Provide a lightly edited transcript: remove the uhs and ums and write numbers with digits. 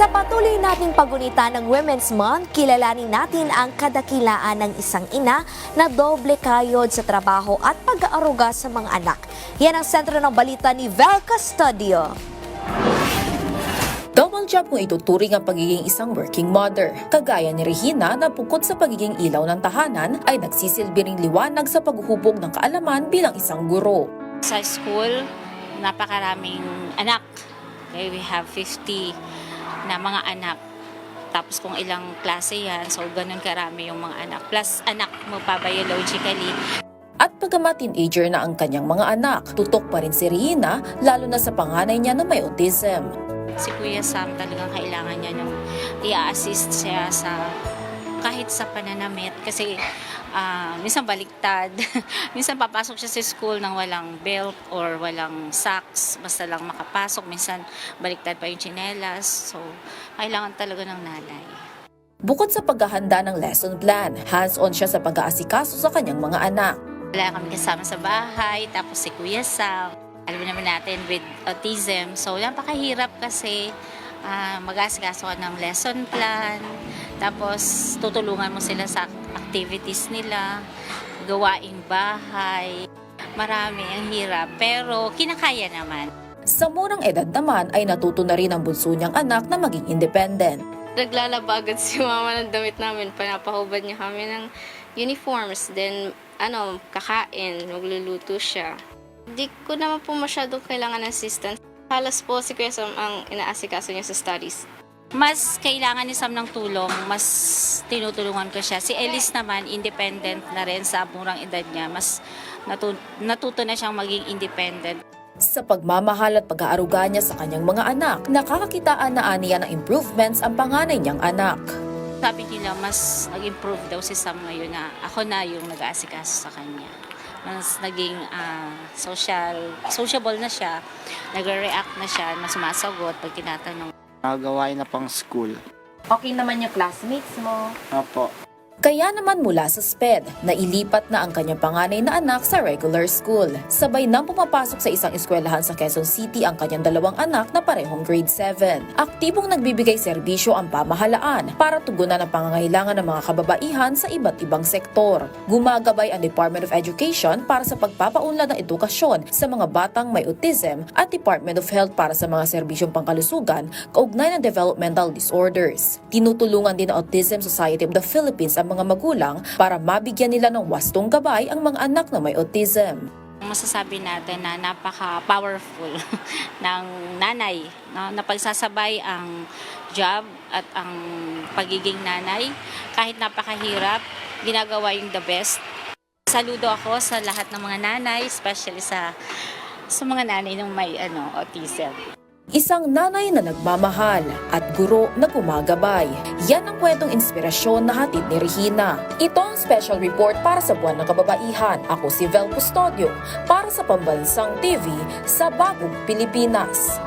Sa patuloy nating pagunita ng Women's Month, kilalanin natin ang kadakilaan ng isang ina na doble kayod sa trabaho at pag-aaruga sa mga anak. Yan ang sentro ng balita ni Vel Custodio. Double job kung ituturing ang pagiging isang working mother. Kagaya ni Regina na bukod sa pagiging ilaw ng tahanan ay nagsisilbi ring liwanag sa paghuhubog ng kaalaman bilang isang guro. Sa school, napakaraming anak. Okay, we have 50 na mga anak. Tapos kung ilang klase yan, so ganun karami yung mga anak. Plus anak mo pa biologically. At pagamat teenager na ang kanyang mga anak, tutok pa rin si Regina lalo na sa panganay niya na may autism. Si Kuya Sam talagang kailangan niya nung i-assist siya sa kahit sa pananamit kasi minsan baliktad. Minsan papasok siya sa school nang walang belt or walang socks, basta lang makapasok. Minsan baliktad pa yung tsinelas. So, kailangan talaga ng nanay. Bukod sa paghahanda ng lesson plan, hands-on siya sa pag-aasikaso sa kanyang mga anak. Wala kami kasama sa bahay, tapos si Kuya Sam. Alam naman natin with autism, so napakahirap kasi mag-aasikaso ka ng lesson plan, tapos tutulungan mo sila sa activities nila, gawaing bahay. Marami ang hirap, pero kinakaya naman. Sa murang edad naman ay natuto na rin ang bunso niyang anak na maging independent. Naglalaba agad si mama ng damit namin. Panapahubad niya kami ng uniforms. Then, kakain. Magluluto siya. Hindi ko naman po masyadong kailangan ng assistance. Halos po si Kuya Sam ang inaasikaso niya sa studies. Mas kailangan ni Sam ng tulong, mas tinutulungan ko siya. Si Elise naman, independent na rin sa murang edad niya. Mas natuto na siyang maging independent. Sa pagmamahal at pag-aaruga niya sa kanyang mga anak, nakakakitaan na aniya ng improvements ang panganay niyang anak. Sabi nila, mas nag-improve daw si Sam ngayon na ako na yung nag-aasikaso sa kanya. Mas naging sociable na siya, nag-react na siya, mas sumasagot pag tinatanong. Gawain na pang school. Okay naman yung classmates mo. Opo. Kaya naman mula sa SPED, nailipat na ang kanyang panganay na anak sa regular school. Sabay nang pumapasok sa isang eskwelahan sa Quezon City ang kanyang dalawang anak na parehong grade 7. Aktibong nagbibigay serbisyo ang pamahalaan para tugunan ang pangangailangan ng mga kababaihan sa iba't ibang sektor. Gumagabay ang Department of Education para sa pagpapaunlad ng edukasyon sa mga batang may autism at Department of Health para sa mga serbisyong pangkalusugan kaugnay ng developmental disorders. Tinutulungan din ng Autism Society of the Philippines ang mga magulang para mabigyan nila ng wastong gabay ang mga anak na may autism. Masasabi natin na napaka-powerful ng nanay, no? Na pagsasabay ang job at ang pagiging nanay. Kahit napakahirap, ginagawa yung the best. Saludo ako sa lahat ng mga nanay, especially sa mga nanay ng may autism. Isang nanay na nagmamahal at guro na gumagabay. Yan ang kwentong inspirasyon na hatid ni Regina. Ito ang special report para sa Buwan ng Kababaihan. Ako si Vel Custodio para sa Pambansang TV sa Bagong Pilipinas.